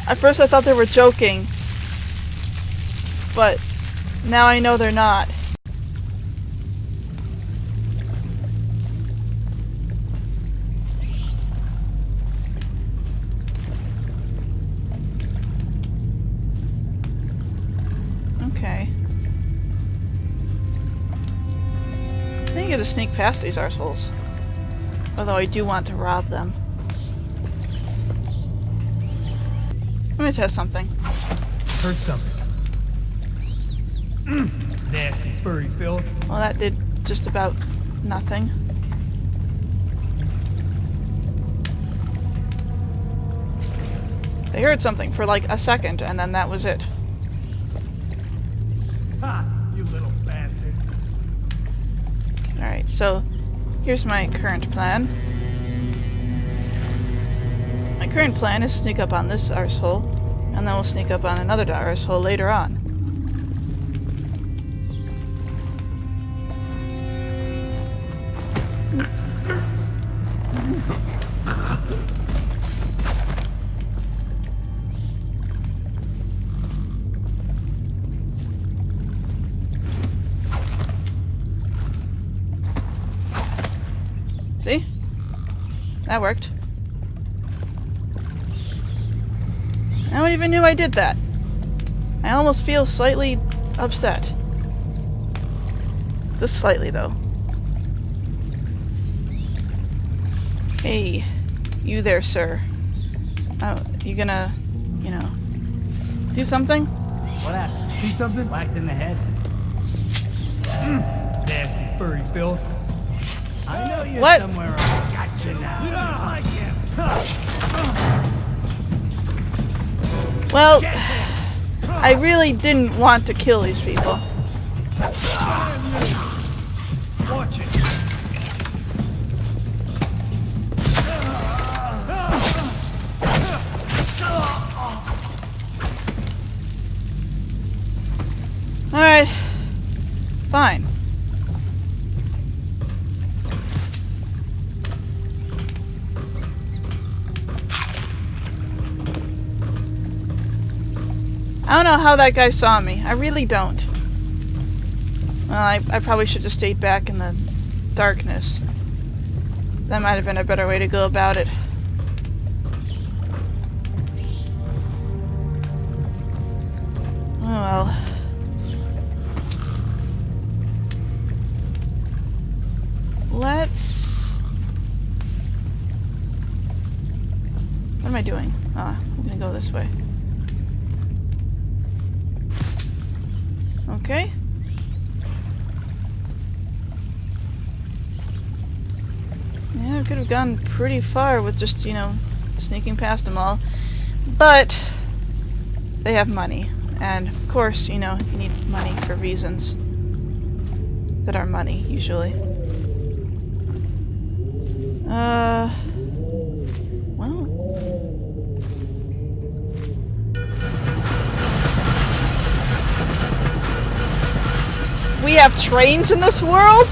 At first I thought they were joking, but now I know they're not. Okay. I think I get to sneak past these arseholes. Although I do want to rob them. Let me test something. Heard something. Nasty furry filth. Well, that did just about nothing. They heard something for like a second, and then that was it. Ha! You little bastard. Alright, so here's my current plan. My current plan is to sneak up on this arsehole, and then we'll sneak up on another arsehole later on. See? That worked. No one even knew I did that. I almost feel slightly upset. Just slightly, though. Hey, you there, sir. Oh, you gonna, you know, do something? What happened? See something? Whacked in the head. Nasty furry filth. I know you're What? somewhere around. Gotcha now. Like him. Well, I really didn't want to kill these people. Watch it. Alright. Fine. I don't know how that guy saw me. I really don't. Well, I probably should have stayed back in the darkness. That might have been a better way to go about it. Oh well. Let's... What am I doing? Ah, I'm gonna go this way. Okay. Yeah, I could have gone pretty far with just, you know, sneaking past them all. But they have money. And of course, you know, you need money for reasons that are money, usually. Well. We have trains in this world?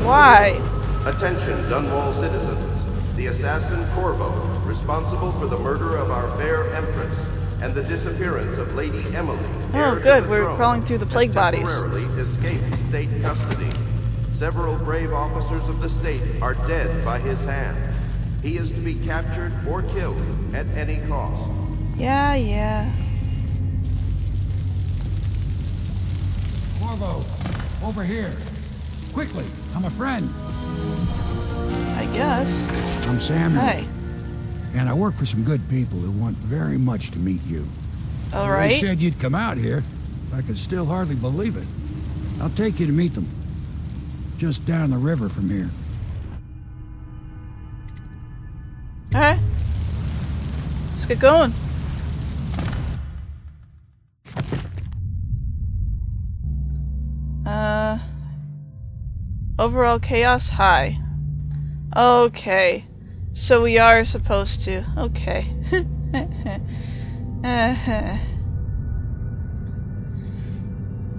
Why? Attention, Dunwall citizens. The assassin Corvo, responsible for the murder of our fair Empress and the disappearance of Lady Emily. Oh, good. We're crawling through the plague bodies. Temporarily escaped state custody. Several brave officers of the state are dead by his hand. He is to be captured or killed at any cost. Yeah. Corvo, over here. Quickly, I'm a friend. I guess. I'm Samuel. Hi. And I work for some good people who want very much to meet you. All They right. said you'd come out here. I could still hardly believe it. I'll take you to meet them. Just down the river from here. Alright. Let's get going. Overall chaos high. Okay. So we are supposed to. Okay.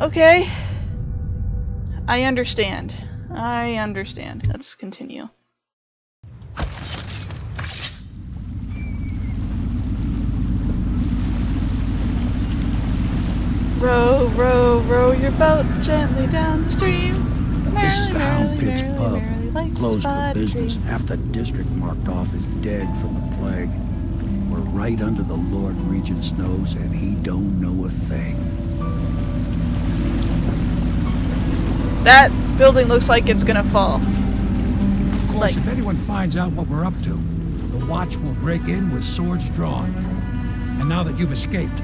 Okay. I understand. I understand. Let's continue. Row, row, row your boat gently down the stream. This is Merrily, the Hound merrily, Pit's merrily, pub. merrily, like Closed for spotted business. tree. Half the district marked off as dead from the plague. We're right under the Lord Regent's nose, and he don't know a thing. That building looks like it's gonna fall. Of course, Like- if anyone finds out what we're up to, the Watch will break in with swords drawn. And now that you've escaped,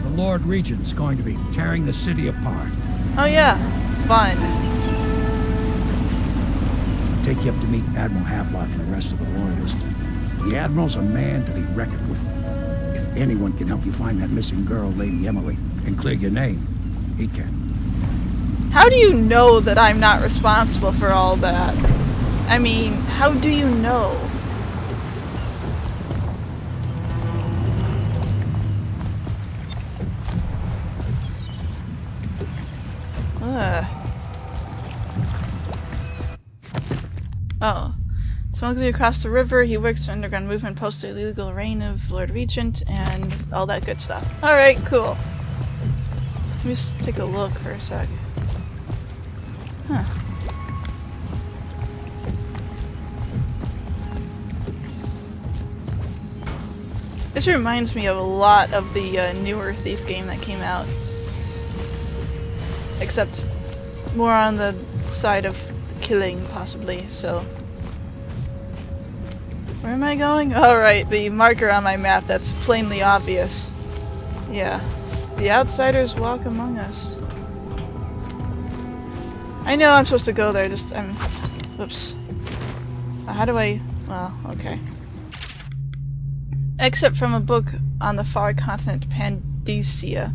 the Lord Regent's going to be tearing the city apart. Oh yeah, fun. Take you up to meet Admiral Havelock and the rest of the Loyalists. The Admiral's a man to be reckoned with. If anyone can help you find that missing girl, Lady Emily, and clear your name, he can. How do you know that I'm not responsible for all that? I mean, how do you know? Oh. Smuggled you across the river, he works for underground movement post the illegal reign of Lord Regent, and all that good stuff. Alright, cool. Let me just take a look for a sec. Huh. This reminds me of a lot of the newer Thief game that came out. Except more on the side of killing, possibly, so... Where am I going? Oh, right, the marker on my map, that's plainly obvious. Yeah. The outsiders walk among us. I know I'm supposed to go there, just, whoops. How do I... well, okay. Except from a book on the far continent Pandacia.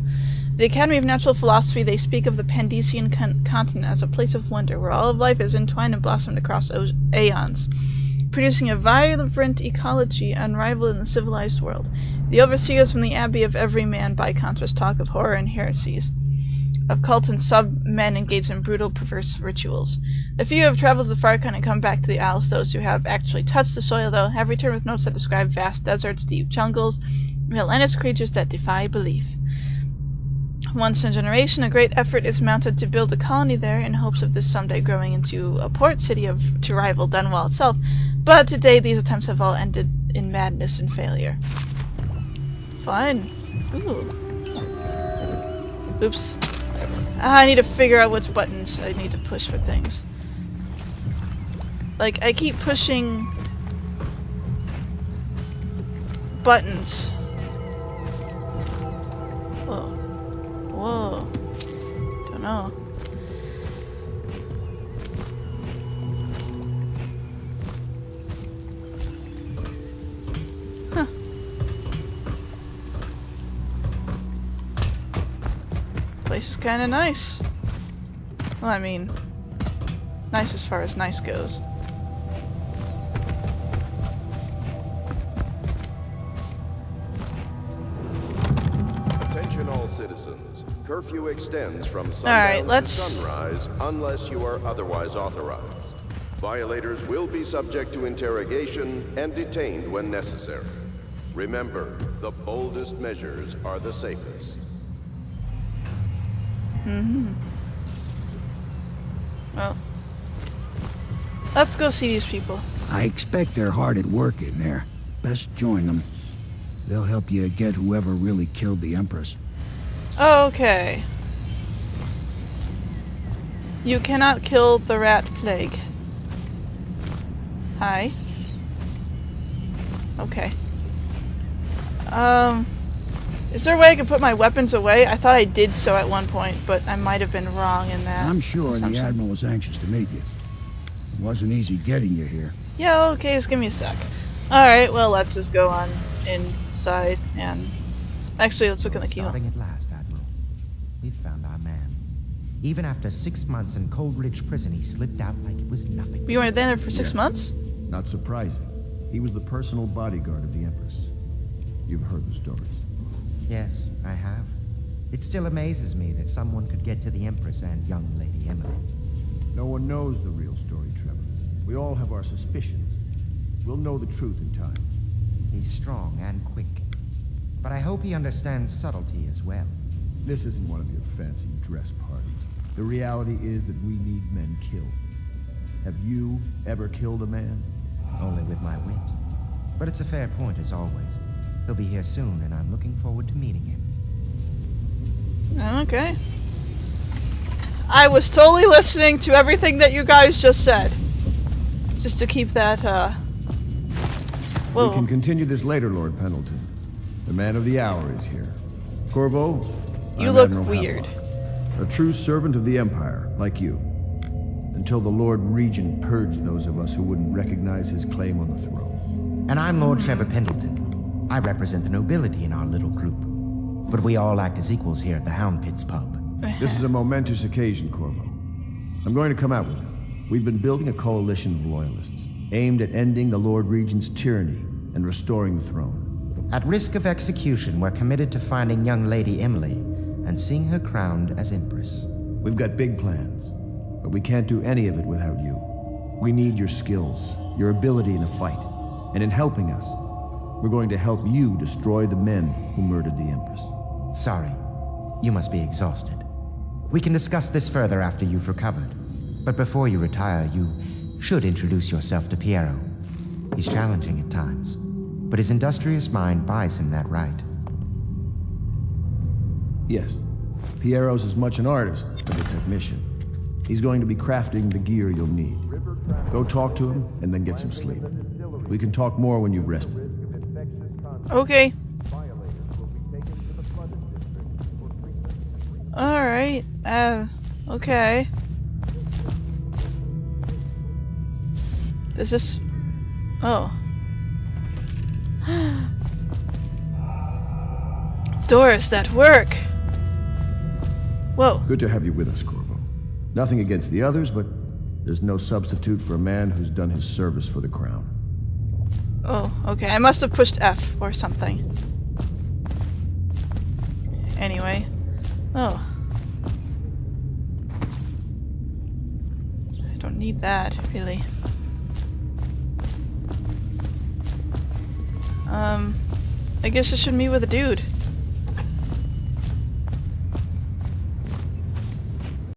The Academy of Natural Philosophy, they speak of the Pandician continent as a place of wonder, where all of life is entwined and blossomed across aeons, producing a vibrant ecology unrivaled in the civilized world. The overseers from the Abbey of Every Man, by contrast, talk of horror and heresies, of cult and sub-men engaged in brutal, perverse rituals. The few who have traveled to the far continent come back to the Isles. Those who have actually touched the soil, though, have returned with notes that describe vast deserts, deep jungles, relentless creatures that defy belief. Once in a generation, a great effort is mounted to build a colony there in hopes of this someday growing into a port city to rival Dunwall itself, but today these attempts have all ended in madness and failure. Fun. Ooh. Oops. I need to figure out which buttons I need to push for things. Like, I keep pushing buttons. Whoa. Whoa. Don't know. Huh. Place is kinda nice. Well, I mean, nice as far as nice goes. Attention all citizens. Curfew extends from sundown to sunrise unless you are otherwise authorized. Violators will be subject to interrogation and detained when necessary. Remember, the boldest measures are the safest. Well, let's go see these people. I expect they're hard at work in there. Best join them. They'll help you get whoever really killed the Empress. Okay. You cannot kill the rat plague. Hi. Okay. Is there a way I can put my weapons away? I thought I did so at one point, but I might have been wrong in that. I'm sure the assumption. Admiral was anxious to meet you. It wasn't easy getting you here. Yeah, okay, just give me a sec. Alright, well, let's just go on inside and... Actually, let's look in the keyhole. Starting at last, Admiral. We've found our man. Even after 6 months in Coldridge Prison, he slipped out like it was nothing. You weren't there for 6 months? Not surprising. He was the personal bodyguard of the Empress. You've heard the stories. Yes, I have. It still amazes me that someone could get to the Empress and young Lady Emily. No one knows the real story, Trevor. We all have our suspicions. We'll know the truth in time. He's strong and quick. But I hope he understands subtlety as well. This isn't one of your fancy dress parties. The reality is that we need men killed. Have you ever killed a man? Only with my wit. But it's a fair point as always. He'll be here soon, and I'm looking forward to meeting him. Okay. I was totally listening to everything that you guys just said. Just to keep that, Whoa. We can continue this later, Lord Pendleton. The man of the hour is here. Corvo, You I'm look Admiral weird. Havelock, a true servant of the Empire, like you. Until the Lord Regent purged those of us who wouldn't recognize his claim on the throne. And I'm Lord Trevor Pendleton. I represent the nobility in our little group. But we all act as equals here at the Hound Pits pub. This is a momentous occasion, Corvo. I'm going to come out with it. We've been building a coalition of loyalists, aimed at ending the Lord Regent's tyranny and restoring the throne. At risk of execution, we're committed to finding young Lady Emily and seeing her crowned as Empress. We've got big plans, but we can't do any of it without you. We need your skills, your ability in a fight, and in helping us, we're going to help you destroy the men who murdered the Empress. Sorry, you must be exhausted. We can discuss this further after you've recovered. But before you retire, you should introduce yourself to Piero. He's challenging at times, but his industrious mind buys him that right. Yes, Piero's as much an artist as a technician. He's going to be crafting the gear you'll need. Go talk to him, and then get some sleep. We can talk more when you've rested. Okay. Alright, okay. Is this... Oh. Doors that work! Whoa. Good to have you with us, Corvo. Nothing against the others, but there's no substitute for a man who's done his service for the crown. Oh, okay. I must have pushed F or something. Anyway. Oh. I don't need that, really. I guess I should meet with a dude.